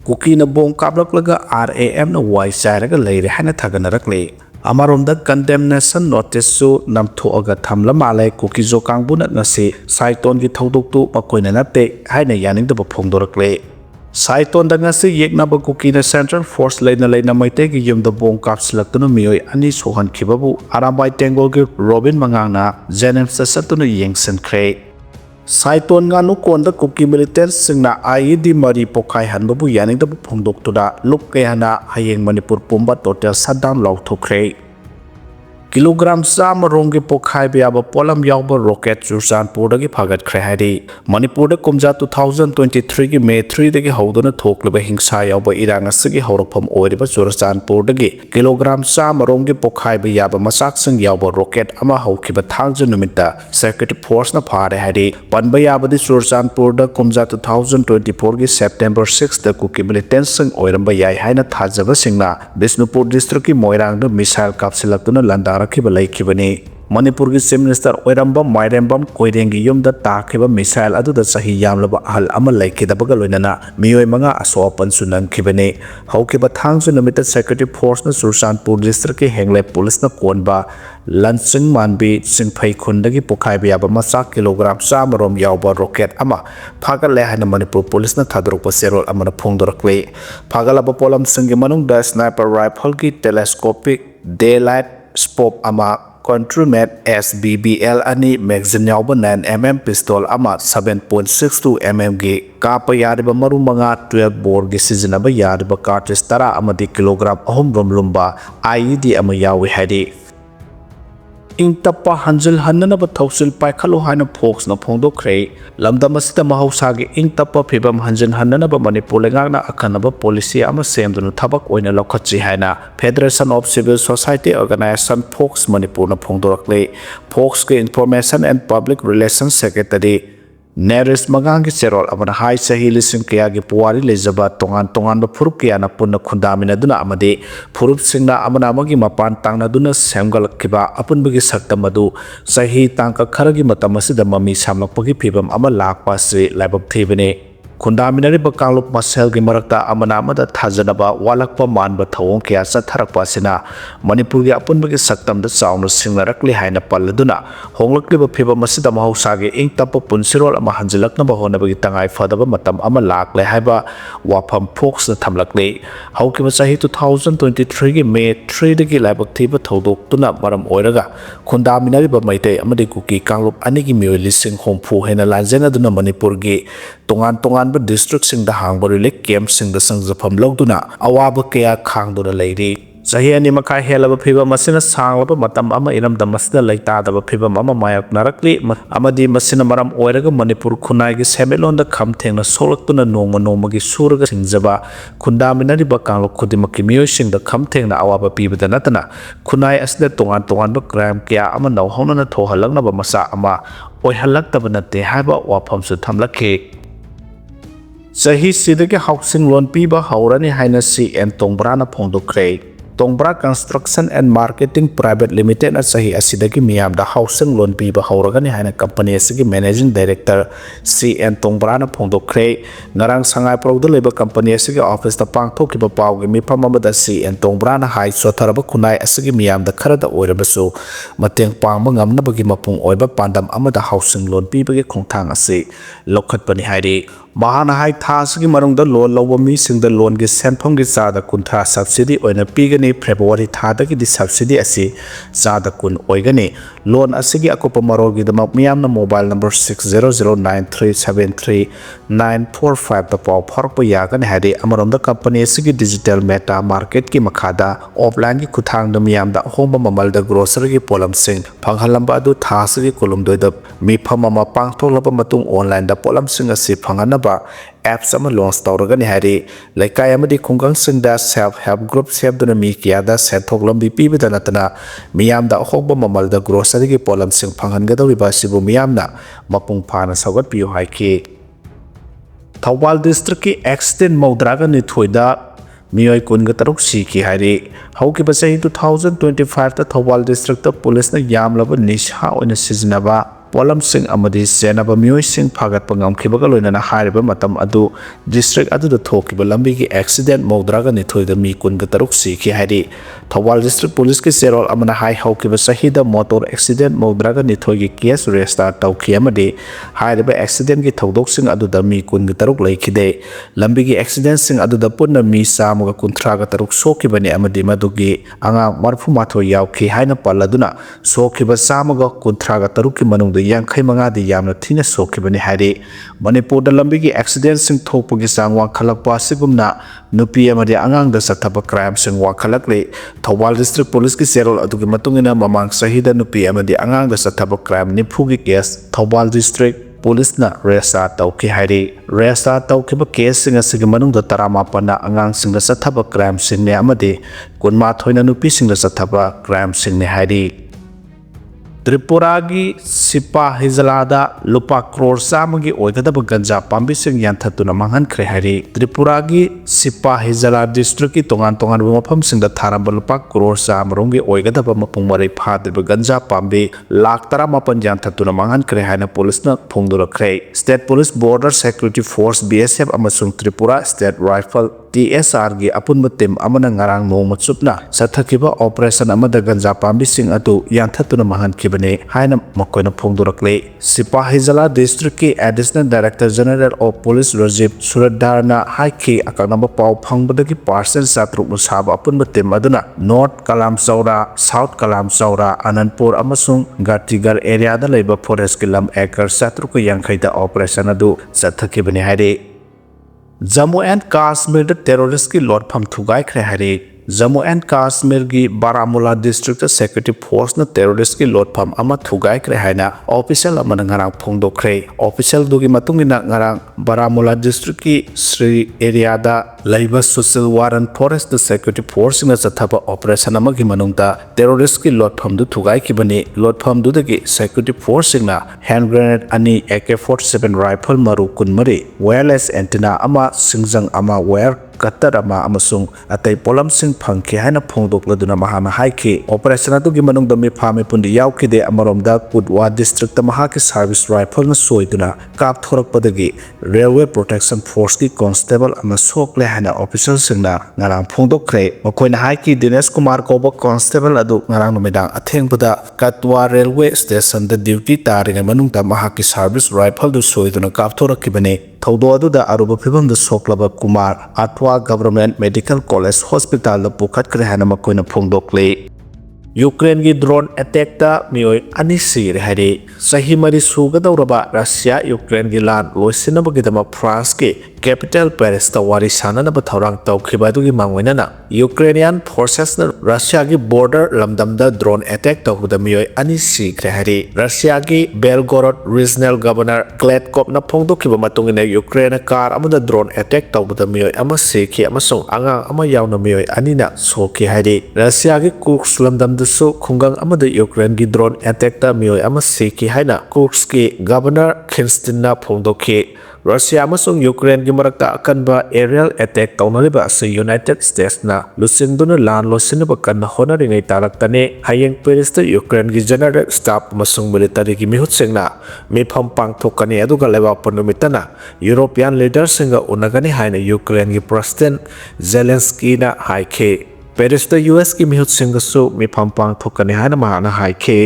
cookie न Bong काबलक RAM न Y चाइरगा लेरे हाना थागनरकले अमरोंदा कंडेमनेशन नोटिस सु नमथोअगा थमला माले कुकी जो कांगबुन नसे साइटोन की थौदोक्तु मकोइना नते हाइना यानिंगदब फोंदोरकले साइटोन दंगसे येकनाब कुकी न सेंट्रल फोर्स लेना मैते की युमद बोंग कापसलक्तुन मियोय अनि सोहनखिबबु आरामबाई टेंगोल के रॉबिन मंगांगना जेनेम्स सत्तुन येंगसनख्रे साइटोन गानु कोंदा कुकी मिलिटेंट सिंगना IED मरी पोखाई हनबबु यानिंगदब फोंदोक्तुदा look कयाना हयेंग Manipur पुंबा total shutdown लाउथोखरे kilogram चाम रोंगे पोखाई बेयाब पोलम याब रॉकेट चुरचानपुर की फागतख्रे हाइदि मणिपुर कुमजा 2023 की मे 3 दगी हौदुना थोक्लबा हिंसा याब इरांग असगी हौरफम ओइरिबा चुरचानपुर दगी किलोग्राम चाम रोंगे पोखाई बेयाब मसाकसंग याब रॉकेट अमा हौखिबा थांगज नुमिता सेक्रेटरी फोर्स न फारे हाइदि पनबा याबदि चुरचानपुर द कुमजा 2024 की सेप्टेम्बर 6 द कुकी मिलिटेंट संग ओइरंबा याय हाइना थाजबा सिंगना बिष्णुपुर डिस्ट्रिक्ट की मोइरांग द मिसाइल कापसिलक्तुना लंदा मणिपुर की चीफ मिनिस्टर ओइरंबम माइरेंबम कोइरेंगी युमदा ताखिबा मिसाइल अदुदा सही यामलबा अहल अमा लैखिदबगा लोइनना मियोय मंगा असोपन सुनंखिबने हौखिबा थांगसु नमिता सेक्रेटरी फोर्स न सुरचानपुर डिस्ट्रिक्ट के हेंगले पुलिस न कोनबा लंचिंग मानबी सिंफै खुंदगी पोखाइबा याबा मसा किलोग्राम चामरोम यावबा रॉकेट अमा फागले हाइना मणिपुर पुलिस न थादरकपा सेरोल अमना फोंदरकले फागलबा पोलम संगे मनुंगदा स्नाइपर राइफल की टेलीस्कोपिक डेलाइट स्पोप अमा कंट्रीमेट SBBL अनि मैगजीन यावबा 9mm पिस्तौल अमा 7.62 mm की काप यारिबा मरु मंगा 12 बोर की सिजनबा यारिबा कार्ट्रिज 10 अमदी किलोग्राम अहम रोमलुम्बा IED अमा यावी हाइदि इंग तप्पा हंजल हन्ननब थौसिल पाइखलो हाइना फोक्स न फोंदोखरे लमदम असिदा महौसागी इंग तप्पा फिबम हंजन हन्ननब मणिपुर लेंगांगना अखनब पॉलिसी अमा सेमदुन थबक ओइना लखछि हाइना federation of civil society organisation फोक्स मणिपुर न फोंदोरकले फोक्स के information and public relation secretary नेरिस मगांग की चेरोल अमना हाई सही लिसिंग कया की पुवारी लेजबा तोंगान तोंगान फुरुप कया न पुन्न खुंदामिनदुना अमदे फुरुप सिंगना अमना अमगी मपान तांगनदुना सेमगलखिबा अपुनबगी सक्तमदु सही तांका खरगी मतमसिदा ममी सामलकपगी फिबम अमा लाकपासे लाइबब थेबने खुंदामिनरिबा कांगलुप मसेल की मरक्ता अमना अमदा थाजनबा वालकपा मानबा थवों कया चथरकपासिना मणिपुर की अपुनबगी सक्तमदा चाउन सिंगनरकले हाइना पल्लदुना होंगलक्लिबा फिबम मसिदा महौसागे इंग तप पुनसिरोल अमा हंजिलकनबा होनबगी तंगाई फदबा मतम अमा लाकले हाइबा वाफम फोक्स थमलकले हौकिबा चाही 2023 की मे 3 दगी लाइबक थीबा थौदोक्तुना मरम ओइरगा खुंदामिनरिबा मैते अमदि कुकी कांगलुप अनिगी मियोय लिसिंग होमफु हेना लाजेनादुना मणिपुर की तोंगान डिस्ट्रिक्ट सिंह हांग रिलीफ कैंप सिंह संजफम लौदुना अवाब कया खांगदुना लेरी चाही अनि मखा हेलब फिबम मसिना सांगलब मतम अमा इरमदम मसिदा लैतादब फिबम अमा मायकनारकली अमदि मसिना मरम ओइरगा मणिपुर खुनाइगी सेमेलोंदा खमथेंगना सोलक्तुना नोंग नोंमगी सूरगा सिंजबा खुंदामिनरिबा कांगलो खुदिमकी मियोयसिंगदा खमथेंगना अवाब पीबदा नतना खुनाइ असदा तोंगान तोंगानबा क्राइम कया अमा नौहौनना थोहलंगनबा मसा अमा ओइहलक्तब नते हाइबा वाफमसु थमलखे सही सिदगे हाउसिंग लोन पीबा हौरनी हाइना CN तोंब्राना फोंदोखरे Tombra construction and marketing private limited ना सही असिदगी मियामदा हाउसिंग लोन पीबा हौरगनी हाइना कंपनी असगी मैनेजिंग डायरेक्टर CN तोंब्राना फोंदोखरे नरांग संगाई प्रोद लेबा कंपनी असगी ऑफिस ता पांगथोकिबा पावगी मिफम अमदा CN तोंब्राना हाई सोथरबा खुनाई असगी मियामदा खरदा ओइरबसु मतेंग पांगबा ngamnabagi mapung oiba pandam amada housing loan पीबगे खोंथांग असे लखतपनि हाइदि महाना हाई थासगी मरुंगदा लोन लौबा मिसिंगदा लोन की सेंफम की चादा कुंथा सब्सिडी ओइना पीगनी फेब्रुआरी थादगी दि सब्सिडी असी चादा कुन ओइगनी लोन असिगी अकुपा मरोगी दमक मियामना मोबाइल नंबर 6009373945 दा पाव फरप यागन हाइदि अमरोंदा कंपनी असिगी डिजिटल मेटा मार्केट की मखादा ऑफलाइन की खुथांग द मियामदा होंबा ममलदा ग्रोसरी की पोलम सिंग फंगहलंबा अदु थासगी कोलुमदोइदा मिफम अमा पांगथोलबा मतुंग ऑनलाइन दा पोलम सिंग असी फंगनबा एप्स लॉन्च तौरगनी है लेकाई खुंगंग सेल्फ हेल्प ग्रुप सेबदुना मी कियादा सेंथोक लंबी पीबदा नतना मियामदा अहोंबा ममलद ग्रोसरी की पोलम सिंग फंगनगदौरिबा सिबु मियामना मपुंग फाना सौगतपियो हाइकी थौबाल डिस्ट्रिक्ट की एक्सटेंट मौद्रागा निथोइदा मियोय कुनगा तरुक सीकी हाइरी हौकिबा चही 2025 ता थौबाल डिस्ट्रिक्ट पुलिस ना यामलबा निशा ओइना सिजनबा ꯄꯣꯠꯂꯝꯁꯤꯡ ꯑꯃꯗꯤ ꯁꯦꯟꯅꯕ ꯃꯤꯑꯣꯏꯁꯤꯡ ꯐꯥꯒꯠꯄ ꯉꯝꯈꯤꯕꯒ ꯂꯣꯏꯅꯅ ꯍꯥꯏꯔꯤꯕ ꯃꯇꯝ ꯑꯗꯨ ꯗꯤꯁꯇ꯭ꯔꯤꯛ ꯑꯗꯨꯗ ꯊꯣꯛꯈꯤꯕ ꯂꯝꯕꯤꯒꯤ ꯑꯦꯛꯁꯤꯗꯦꯟꯠ 62ꯗ ꯃꯤ 23 ꯁꯤꯈꯤ ꯍꯥꯏꯔꯤ ꯊꯧꯕꯥꯜ ꯗꯤꯁꯇ꯭ꯔꯤꯛ ꯄꯨꯂꯤꯁꯀꯤ ꯆꯦꯔꯣꯜ ꯑꯃꯅ ꯍꯥꯏ ꯍꯧꯈꯤꯕ ꯆꯍꯤꯗ ꯃꯣꯇꯣꯔ ꯑꯦꯛꯁꯤꯗꯦꯟꯠ 62ꯒꯤ ꯀꯦꯁ ꯔꯦꯖꯤꯁꯇꯔ ꯇꯧꯈꯤ ꯑꯃꯗꯤ ꯍꯥꯏꯔꯤꯕ ꯑꯦꯛꯁꯤꯗꯦꯟꯠꯀꯤ ꯊꯧꯗꯣꯛꯁꯤꯡ ꯑꯗꯨꯗ ꯃꯤ 23 ꯂꯩꯈꯤꯗꯦ ꯂꯝꯕꯤꯒꯤ ꯑꯦꯛꯁꯤꯗꯦꯟꯠꯁꯤꯡ ꯑꯗꯨꯗ ꯄꯨꯟꯅ ꯃꯤ 153 ꯁꯣꯛꯈꯤꯕꯅꯤ ꯑꯃꯗꯤ ꯃꯗꯨꯒꯤ ꯑꯉꯥꯡ 34 ꯌꯥꯎꯈꯤ ꯍꯥꯏꯅ ꯄꯜꯂꯗꯨꯅ ꯁꯣꯛꯈꯤꯕ 153ꯀꯤ ꯃꯅꯨꯡꯗ 55ꯗꯤ ꯌꯥꯝꯅ ꯊꯤꯅ ꯁꯣꯛꯈꯤꯕꯅꯤ ꯍꯥꯏꯔꯤ ꯃꯅꯤꯄꯨꯔꯗ ꯂꯝꯕꯤꯒꯤ ꯑꯦꯛꯁꯤꯗꯦꯟꯠꯁꯤꯡ ꯊꯣꯛꯄꯒꯤ ꯆꯥꯡ ꯋꯥꯡꯈꯠꯂꯛꯄ ꯑꯁꯤꯒꯨꯝꯅ ꯅꯨꯄꯤ ꯑꯃꯗꯤ ꯑꯉꯥꯡꯗ ꯆꯠꯊꯕ ꯀ꯭ꯔꯥꯏꯝꯁꯤꯡ ꯋꯥꯡꯈꯠꯂꯛꯂꯤ ꯊꯧꯕꯥꯜ ꯗꯤꯁꯇ꯭ꯔꯤꯛ ꯄꯨꯂꯤꯁꯀꯤ ꯆꯦꯔꯣꯜ ꯑꯗꯨꯒꯤ ꯃꯇꯨꯡꯏꯟꯅ ꯃꯃꯥꯡ ꯆꯍꯤꯗ ꯅꯨꯄꯤ ꯑꯃꯗꯤ ꯑꯉꯥꯡꯗ ꯆꯠꯊꯕ ꯀ꯭ꯔꯥꯏꯝ 90ꯒꯤ ꯀꯦꯁ ꯊꯧꯕꯥꯜ ꯗꯤꯁꯇ꯭ꯔꯤꯛ ꯄꯨꯂꯤꯁꯅ ꯔꯦꯖꯤꯁꯇꯔ ꯇꯧꯈꯤ ꯍꯥꯏꯔꯤ ꯔꯦꯖꯤꯁꯇꯔ ꯇꯧꯈꯤꯕ ꯀꯦꯁꯁꯤꯡ ꯑꯁꯤꯒꯤ ꯃꯅꯨꯡꯗ 19ꯅ ꯑꯉꯥꯡꯁꯤꯡꯗ ꯆꯠꯊꯕ ꯀ꯭ꯔꯥꯏꯝꯁꯤꯡꯅꯤ ꯑꯃꯗꯤ 12ꯅ ꯅꯨꯄꯤꯁꯤꯡꯗ ꯆꯠꯊꯕ ꯀ꯭ꯔꯥꯏꯝꯁꯤꯡꯅꯤ ꯍꯥꯏꯔꯤ ꯇ꯭ꯔꯤꯄꯨꯔꯥꯒꯤ ꯁꯤꯄꯥꯍꯤꯖꯂꯥꯗ ꯂꯨꯄꯥ ꯀ꯭ꯔꯣꯔ 100ꯒꯤ ꯑꯣꯏꯒꯗꯕ ꯒꯟꯖꯥ ꯄꯥꯝꯕꯤꯁꯤꯡ ꯌꯥꯟꯊꯠꯇꯨꯅ ꯃꯥꯡꯍꯟꯈ꯭ꯔꯦ ꯍꯥꯏꯔꯤ ꯇ꯭ꯔꯤꯄꯨꯔꯥꯒꯤ ꯁꯤꯄꯥꯍꯤꯖꯂꯥ ꯗꯤꯁꯇ꯭ꯔꯤꯛꯀꯤ ꯇꯣꯉꯥꯟꯕ ꯃꯐꯝꯁꯤꯡꯗ ꯊꯥꯔꯝꯕ ꯂꯨꯄꯥ ꯀ꯭ꯔꯣꯔ 100ꯔꯣꯝꯒꯤ ꯑꯣꯏꯒꯗꯕ ꯃꯄꯨꯡ ꯃꯔꯩ ꯐꯥꯗ꯭ꯔꯤꯕ ꯒꯟꯖꯥ ꯄꯥꯝꯕꯤ ꯂꯥꯈ 18 ꯌꯥꯟꯊꯠꯇꯨꯅ ꯃꯥꯡꯍꯟꯈ꯭ꯔꯦ ꯍꯥꯏꯅ ꯄꯨꯂꯤꯁꯅ ꯐꯣꯡꯗꯣꯔꯛꯈ꯭ꯔꯦ state police border security force BSF ꯑꯃꯁꯨꯡ ꯇ꯭ꯔꯤꯄꯨꯔꯥ ꯁ꯭ꯇꯦꯠ ꯔꯥꯏꯐꯜ TSRꯒꯤ ꯑꯄꯨꯟꯕ ꯇꯤꯝ ꯑꯃꯅ ꯉꯔꯥꯡ ꯅꯣꯡꯃ ꯆꯨꯞꯅ ꯆꯠꯊꯈꯤꯕ ꯑꯣꯄꯔꯦꯁꯟ ꯑꯃꯗ ꯒꯟꯖꯥ ꯄꯥꯝꯕꯤꯁꯤꯡ ꯑꯗꯨ ꯌꯥꯟꯊꯠꯇꯨꯅ ꯃꯥꯡꯍꯟꯈꯤꯕꯅꯤ ꯍꯥꯏꯅ ꯃꯈꯣꯏꯅ ꯐꯣꯡꯗꯣꯔꯛꯂꯤ ꯁꯤꯄꯥꯍꯤꯖꯂꯥ ꯗꯤꯁꯇ꯭ꯔꯤꯛꯀꯤ additional director general of police Rajib ꯁꯨꯔꯠꯗꯥꯔꯅ ꯍꯥꯏꯈꯤ ꯑꯀꯛꯅꯕ ꯄꯥꯎ ꯐꯪꯕꯗꯒꯤ ꯄꯥꯔꯁꯦꯜ 300ꯅ ꯁꯥꯕ ꯑꯄꯨꯟꯕ ꯇꯤꯝ ꯑꯗꯨꯅ ꯅꯣꯔꯊ ꯀꯂꯥꯝꯆꯧꯔꯥ ꯁꯥꯎꯊ ꯀꯂꯥꯝꯆꯧꯔꯥ ꯑꯅꯟꯄꯨꯔ ꯑꯃꯁꯨꯡ ꯒꯥꯇꯤꯒꯔ ꯑꯦꯔꯤꯌꯥꯗ ꯂꯩꯕ ꯐꯣꯔꯦꯁꯠꯀꯤ ꯂꯝ ꯑꯦꯀꯔ 750ꯗ ꯑꯣꯄꯔꯦꯁꯟ ꯑꯗꯨ ꯆꯠꯊꯈꯤꯕꯅꯤ ꯍꯥꯏꯔꯤ जम्मू एंड काश्मीर टेरोरिस्ट की लौटफम थुगाइख्रे हाइरे जम्मू एंड काश्मीर की बारामुला डिस्ट्रिक्ट सिक्योरिटी फोर्स न टेरोरिस्ट की लौटफम अमा थुगाइख्रे हाइना ऑफिशियल अमन ngara phongdokre ऑफिशियल दुगी matungina ngara बारामुला डिस्ट्रिक्ट की श्री एरिया दा लैबा सोशल वारन फॉरेस्ट सिक्योरिटी फोर्स न चथाबा ऑपरेशन अमगी मनुंगदा टेरोरिस्ट की लौटफम दु थुगाइखिबनि लौटफम दुदगी सिक्योरिटी फोर्स सिंगना हैंड ग्रेनेड अनि AK-47 राइफल मारू कुनमरी वायरलेस एंटीना अमा सिंगजंग अमा वायर कत्तर अमा अमसुंग अतै पोलम सिंग फंखि हाइना फोंदोक्लदुना महाना हाइखि ऑपरेशन अदुगी मनुंगदा मिफामे पुंदि याउखिदे अमरोमदा कुदवा डिस्ट्रिक्ट महाकि सर्विस राइफल न सोइदुना कापथोरकपदगी रेलवे प्रोटेक्शन फोर्स की कांस्टेबल अमा सोकले हाइना ऑफिसर सिंगना ngara फोंदोक्रे मखोइना हाइखि दिनेश कुमार कोबो कांस्टेबल अदु ngara नुमिदांग अथेंगबदा कतवा रेलवे स्टेशन द ड्यूटी तारिगे मनुंगदा महाकि सर्विस राइफल दु सोइदुना कापथोरकिबने थौदो अदुदा अरुब फिबम द सोकलबा कुमार अथवा गवर्नमेंट मेडिकल कॉलेज हॉस्पिटल पुखतख्रे हाइना मखोइना फोंदोक्ले यूक्रेन की ड्रोन अटैक मियोय अनि सिरे हाइरे सही मरी सुगदौरबा रशिया यूक्रेन की लान लोइसिनबगिदमा फ्रांस के कैपिटल पेरिस वारी साननब थौरांग तौखिबादुगी मांगोइनाना यूक्रेनियन फोर्सेस न रशिया की बॉर्डर लमदमदा ड्रोन अटैक तौबदा मियोय अनि सिरे हाइरे रशिया की बेलगोरोड रीजनल गवर्नर क्लेटकोप न फोंदोखिबा मतुंगिना यूक्रेन कार अमदा ड्रोन अटैक तौबदा मियोय अमा सिखि अमसुंग आंगांग अमा यावना मियोय अनिना सोखि हाइरे रशिया की कुर्स्क लमदमदा सो खुंगंग अमद यूक्रेन की ड्रोन अटैक मियोय अमा सिखि हाइना कुर्स्क की गवर्नर खिंस्टिनना फोंदोखि रशिया अमसुंग यूक्रेन की मरक्ता अकनबा एरियल अटैक तौनरिबा असि यूनाइटेड स्टेट्स ना लुसिंदुना लान लोसिनबा कन्ना होनरिङै तारक्तने हयेंग पेरिस यूक्रेन की जनरल स्टाफ अमसुंग मिलिटरी की मिहुतसिंगना मिफम पांगथोकनी अदुगा लेबाप नुमितना यूरोपियन लीडरसिंगा उनगनी हाइना यूक्रेन की प्रेसिडेंट जेलेंस्कीना हाइखे पेरिस US की मिहुतसिंगसु मिफम पांगथोकनी हाइना माना हाइखे